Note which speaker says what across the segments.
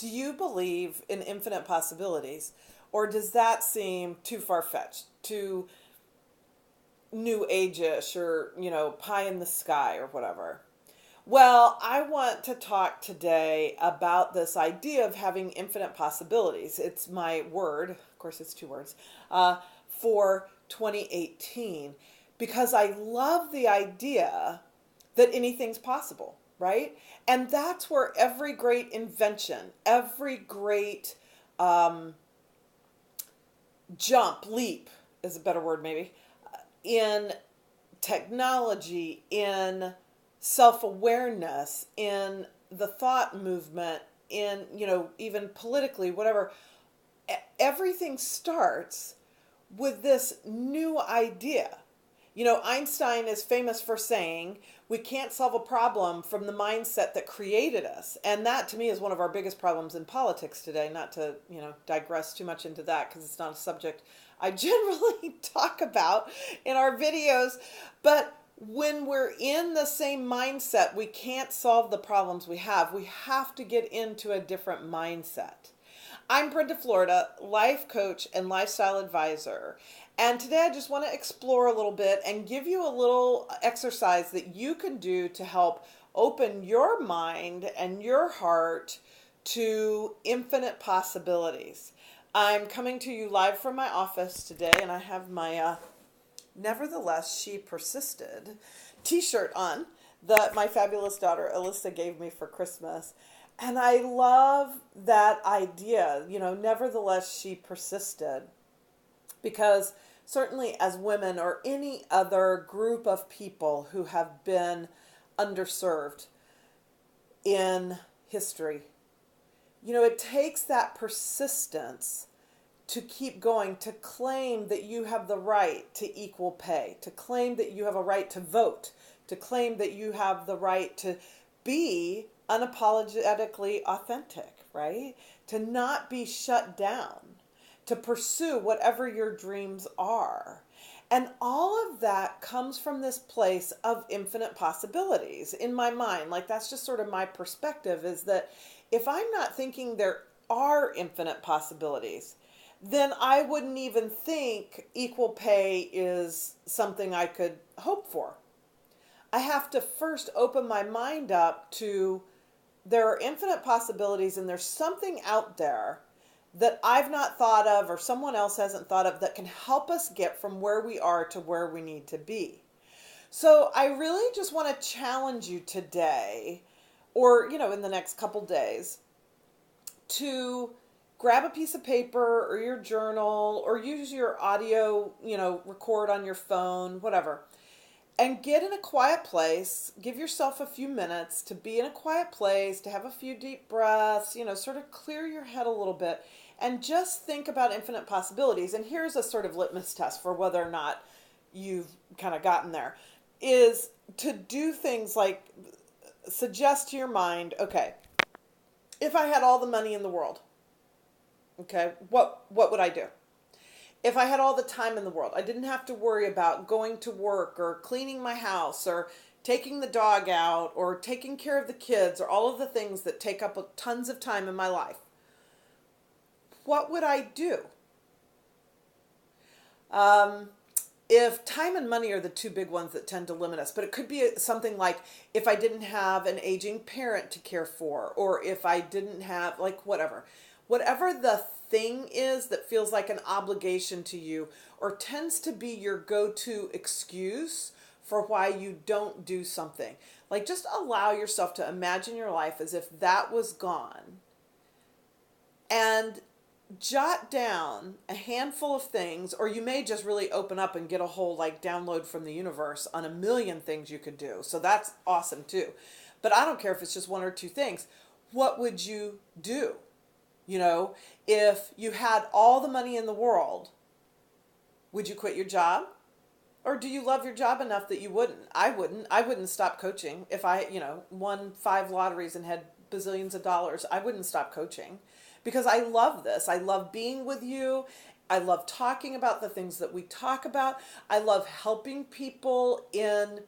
Speaker 1: Do you believe in infinite possibilities, or does that seem too far-fetched, too new age-ish, or, pie in the sky or whatever? Well, I want to talk today about this idea of having infinite possibilities. It's my word, of course, it's two words, for 2018, because I love the idea that anything's possible, right? And that's where every great invention, every great jump, leap is a better word maybe, in technology, in self awareness, in the thought movement, in, even politically, whatever, everything starts with this new idea. Einstein is famous for saying we can't solve a problem from the mindset that created us. And that to me is one of our biggest problems in politics today. Not to, digress too much into that because it's not a subject I generally talk about in our videos. But when we're in the same mindset, we can't solve the problems we have. We have to get into a different mindset. I'm Brenda, Florida, life coach and lifestyle advisor. And today I just want to explore a little bit and give you a little exercise that you can do to help open your mind and your heart to infinite possibilities. I'm coming to you live from my office today, and I have my Nevertheless, She Persisted t-shirt on that my fabulous daughter Alyssa gave me for Christmas. And I love that idea, nevertheless, she persisted. Because certainly as women or any other group of people who have been underserved in history, it takes that persistence to keep going, to claim that you have the right to equal pay, to claim that you have a right to vote, to claim that you have the right to be unapologetically authentic, right? To not be shut down, to pursue whatever your dreams are. And all of that comes from this place of infinite possibilities in my mind. Like, that's just sort of my perspective, is that if I'm not thinking there are infinite possibilities, then I wouldn't even think equal pay is something I could hope for. I have to first open my mind up to there are infinite possibilities, and there's something out there that I've not thought of or someone else hasn't thought of that can help us get from where we are to where we need to be. So I really just want to challenge you today, or, in the next couple days, to grab a piece of paper or your journal or use your audio, record on your phone, whatever, and get in a quiet place. Give yourself a few minutes to be in a quiet place, to have a few deep breaths, sort of clear your head a little bit and just think about infinite possibilities. And here's a sort of litmus test for whether or not you've kind of gotten there, is to do things like suggest to your mind, okay, if I had all the money in the world, okay, what would I do? If I had all the time in the world, I didn't have to worry about going to work or cleaning my house or taking the dog out or taking care of the kids or all of the things that take up tons of time in my life, what would I do? If time and money are the two big ones that tend to limit us, but it could be something like if I didn't have an aging parent to care for, or if I didn't have, like, whatever the thing is that feels like an obligation to you or tends to be your go-to excuse for why you don't do something. Like, just allow yourself to imagine your life as if that was gone, and jot down a handful of things, or you may just really open up and get a whole download from the universe on a million things you could do. So that's awesome too. But I don't care if it's just one or two things. What would you do? If you had all the money in the world, would you quit your job? Or do you love your job enough that you wouldn't? I wouldn't. I wouldn't stop coaching. If I, won 5 lotteries and had bazillions of dollars, I wouldn't stop coaching because I love this. I love being with you. I love talking about the things that we talk about. I love helping people in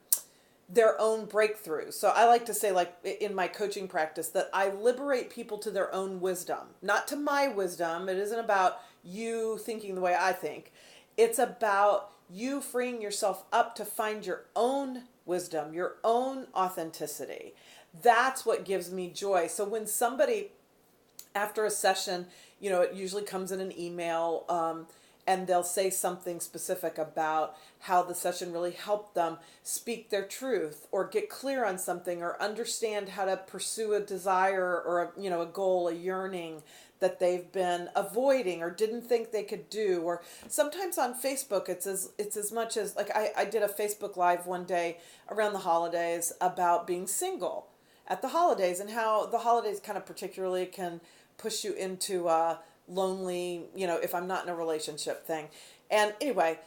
Speaker 1: their own breakthrough. So I like to say, like in my coaching practice, that I liberate people to their own wisdom, not to my wisdom. It isn't about you thinking the way I think. It's about you freeing yourself up to find your own wisdom, your own authenticity. That's what gives me joy. So when somebody, after a session, it usually comes in an email, and they'll say something specific about how the session really helped them speak their truth or get clear on something or understand how to pursue a desire or a goal, a yearning that they've been avoiding or didn't think they could do. Or sometimes on Facebook it's as much as, like, I did a Facebook Live one day around the holidays about being single at the holidays and how the holidays kind of particularly can push you into lonely, if I'm not in a relationship thing. And anyway,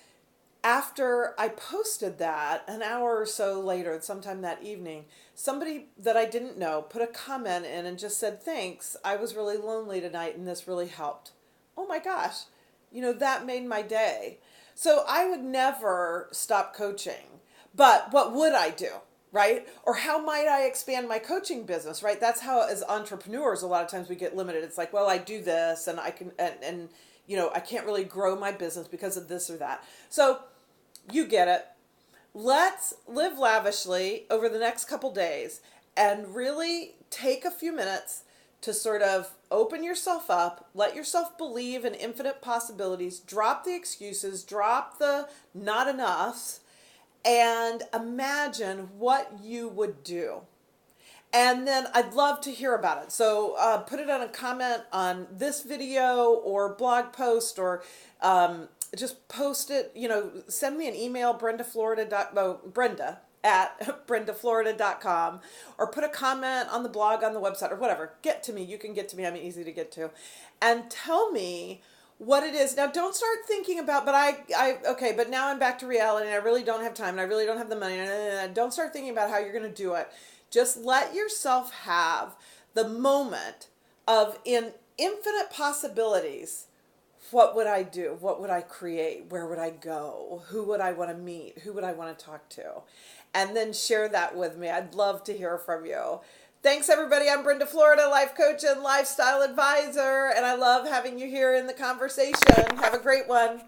Speaker 1: after I posted that, an hour or so later, sometime that evening, somebody that I didn't know put a comment in and just said, "Thanks, I was really lonely tonight and this really helped." Oh my gosh, that made my day. So I would never stop coaching, but what would I do? Right? Or how might I expand my coaching business, right? That's how, as entrepreneurs, a lot of times we get limited. It's like, well, I do this and I can, and I can't really grow my business because of this or that. So you get it. Let's live lavishly over the next couple days and really take a few minutes to sort of open yourself up, let yourself believe in infinite possibilities, drop the excuses, drop the not enoughs, and imagine what you would do. And then I'd love to hear about it. So put it on a comment on this video or blog post, or just post it. Send me an email, Brenda at brendaflorida.com, or put a comment on the blog, on the website, or whatever. Get to me. You can get to me. I'm easy to get to. And tell me what it is. Now, don't start thinking about, okay, but now I'm back to reality and I really don't have time and I really don't have the money. Don't start thinking about how you're going to do it. Just let yourself have the moment of infinite possibilities. What would I do? What would I create? Where would I go? Who would I want to meet? Who would I want to talk to? And then share that with me. I'd love to hear from you. Thanks, everybody. I'm Brenda Florida, life coach and lifestyle advisor, and I love having you here in the conversation. Have a great one.